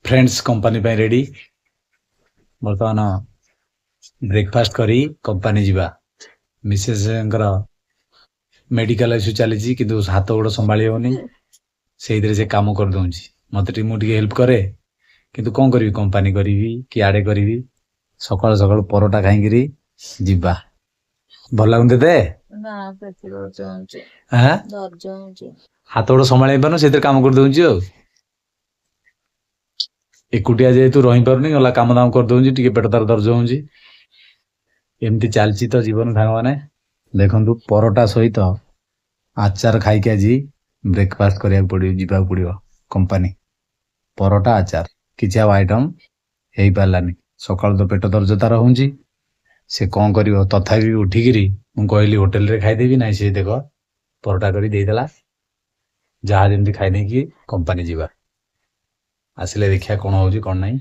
Friends company पे ready बर्तमान breakfast करी कंपनी जीवा मिसेस मेडिकल इश्यू चली कि हाथ गोड़ संभाली होनी से काम कर दूची मत मुझे हेल्प करे किंतु कौन करी कंपनी करी कि आड़े करी सकाल सकाल परोटा खाई जीवा भल लगुन ते हाथ गोड़ संभाल पार से काम कर दूची एकुटिया जेहेतु रही पारुनी गला काम दाम कर दूची टी पेट तार दर्ज होची एमती चलती तो जीवन सांग मैंने देखु परोटा सहित आचार खाई आज ब्रेकफास्ट करा पड़ो कंपनी परोटा आचार किसी आइटम हो पारानी सका तो पेट दर्ज तार हो कौन कर तथापि उठिकी मुझे कहली होटेल रे खाईदेवी ना सी देख परोटा करदेला जहाँ जमी खाईदे कंपनी जीवा आसिले देखिया कौन हो कौन नहीं।